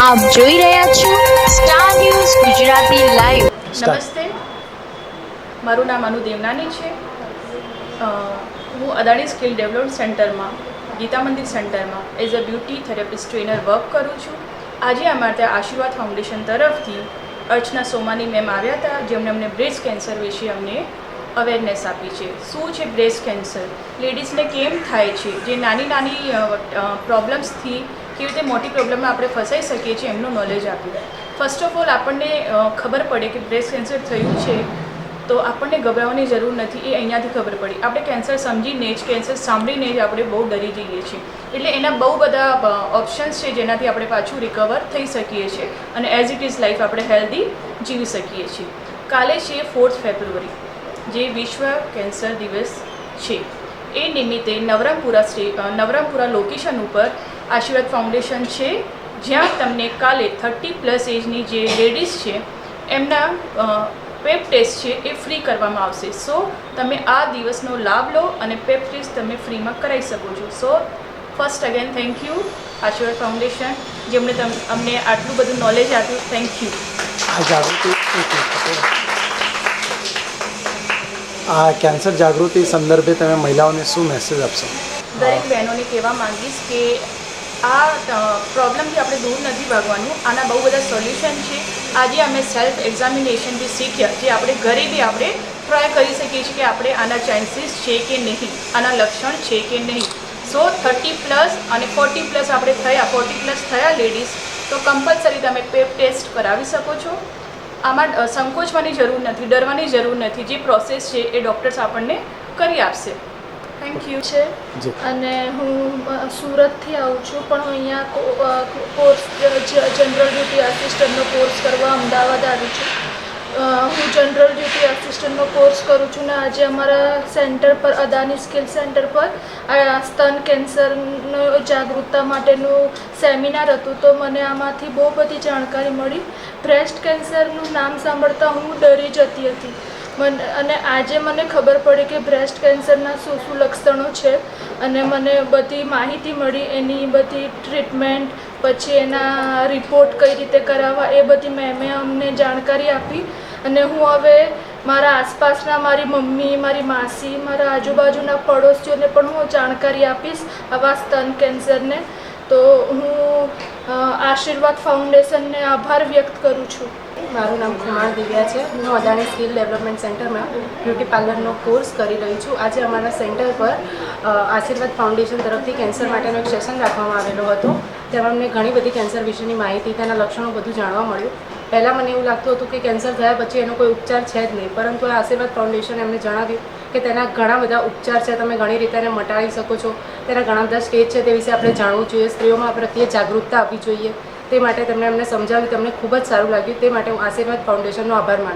આપ જોઈ રહ્યા છો સ્ટાર ન્યૂઝ ગુજરાતી લાઈવ। નમસ્તે, મારું નામ અનુ દેવનાની છે। હું અદાણી સ્કિલ ડેવલપમેન્ટ સેન્ટરમાં ગીતા મંદિર સેન્ટરમાં as a beauty therapist trainer work કરું છું। આજે અમારા ત્યાં આશીર્વાદ ફાઉન્ડેશન તરફથી અર્ચના સોમાની મેમ આવ્યા હતા, જેમણે અમને બ્રેસ્ટ કેન્સર વિશે અમને અવેરનેસ આપી છે। શું છે બ્રેસ્ટ કેન્સર, લેડીઝને કેમ થાય છે, જે નાની નાની પ્રોબ્લેમ્સથી કેવી રીતે મોટી પ્રોબ્લેમમાં આપણે ફસાઈ શકીએ છીએ એમનું નોલેજ આપ્યું। ફર્સ્ટ ઓફ ઓલ આપણને ખબર પડે કે બ્રેસ્ટ કેન્સર થયું છે તો આપણને ગભરાવાની જરૂર નથી, એ અહીંયાથી ખબર પડી। આપણે કેન્સર સમજીને જ, કેન્સર સાંભળીને જ આપણે બહુ ડરી જઈએ છીએ। એટલે એના બહુ બધા ઓપ્શન્સ છે જેનાથી આપણે પાછું રિકવર થઈ શકીએ છીએ અને એઝ ઇટ ઇઝ લાઈફ આપણે હેલ્ધી જીવી શકીએ છીએ। કાલે છે 4th ફેબ્રુઆરી, જે વિશ્વ કેન્સર દિવસ છે। એ નિમિત્તે નવરંગપુરા લોકેશન ઉપર આશીર્વાદ ફાઉન્ડેશન છે, જ્યાં તમને કાલે 30+ એજની જે લેડીઝ છે એમના પેપ ટેસ્ટ છે એ ફ્રી કરવામાં આવશે। સો તમે આ દિવસનો લાભ લો અને પેપ ટેસ્ટ તમે ફ્રીમાં કરાવી શકો છો। So first again thank you આશીર્વાદ ફાઉન્ડેશન, જેમણે અમને આટલું બધું નોલેજ આપ્યું। Thank you. આ કેન્સર જાગૃતિ સંદર્ભે તમે મહિલાઓને શું મેસેજ આપશો? દરેક બહેનોને કહેવા માંગીશ કે આ પ્રોબ્લેમથી આપણે દૂર નથી ભાગવાનું, આના બહુ બધા સોલ્યુશન છે। આજે અમે સેલ્ફ એક્ઝામિનેશન જે શીખ્યા, જે આપણે ઘરે બી આપણે ટ્રાય કરી શકીએ છીએ કે આપણે આના ચાન્સીસ છે કે નહીં, આના લક્ષણ છે કે નહીં। સો 30+ અને 40+ આપણે થયા, 40+ થયા લેડીઝ, તો કમ્પલસરી તમે પેપ ટેસ્ટ કરાવી શકો છો। આમાં સંકોચવાની જરૂર નથી, ડરવાની જરૂર નથી, જે પ્રોસેસ છે એ ડૉક્ટર્સ આપણને કરી આપશે। થેન્ક યુ છે। અને હું સુરતથી આવું છું, પણ હું અહીંયા કોર્સ જનરલ ડ્યુટી આસિસ્ટન્ટનો કોર્સ કરવા અમદાવાદ આવી છું। હું જનરલ ડ્યુટી આસિસ્ટન્ટનો કોર્સ કરું છું ને આજે અમારા સેન્ટર પર, અદાણી સ્કિલ સેન્ટર પર સ્તન કેન્સરનો જાગૃતતા માટેનું સેમિનાર હતું, તો મને આમાંથી બહુ બધી જાણકારી મળી। બ્રેસ્ટ કેન્સરનું નામ સાંભળતા હું ડરી જતી હતી, અને આજે મને ખબર પડી કે બ્રેસ્ટ કેન્સરના શું શું લક્ષણો છે, અને મને બધી માહિતી મળી, એની બધી ટ્રીટમેન્ટ, પછી એના રિપોર્ટ કઈ રીતે કરાવવા, એ બધી મેમે અમને જાણકારી આપી। અને હું હવે મારા આસપાસના, મારી મમ્મી, મારી માસી, મારા આજુબાજુના પડોશીઓને પણ હું જાણકારી આપીશ આવા સ્તન કેન્સરને। તો હું આશીર્વાદ ફાઉન્ડેશનને આભાર વ્યક્ત કરું છું। મારું નામ ખુમાણ દિવ્યા છે। હું અદાણી સ્કિલ ડેવલપમેન્ટ સેન્ટરમાં બ્યુટી પાર્લરનો કોર્સ કરી રહી છું। આજે અમારા સેન્ટર પર આશીર્વાદ ફાઉન્ડેશન તરફથી કેન્સર માટેનો એક સેશન રાખવામાં આવેલો હતો। તેમાં અમને ઘણી બધી કેન્સર વિશેની માહિતી, તેના લક્ષણો બધું જાણવા મળ્યું। પહેલાં મને એવું લાગતું હતું કે કેન્સર થયા પછી એનો કોઈ ઉપચાર છે જ નહીં, પરંતુ આ આશીર્વાદ ફાઉન્ડેશન એમને જણાવ્યું કે તેના ઘણા બધા ઉપચાર છે, તમે ઘણી રીતે એને મટાડી શકો છો, તેના ઘણા બધા સ્ટેજ છે, તે વિશે આપણે જાણવું જોઈએ, સ્ત્રીઓમાં પ્રત્યે જાગૃતતા આપવી જોઈએ। તે માટે તેમણે અમને સમજાવ્યું, તમને ખૂબ જ સારું લાગ્યું। તે માટે હું આશીર્વાદ ફાઉન્ડેશનનો આભાર માનું છું।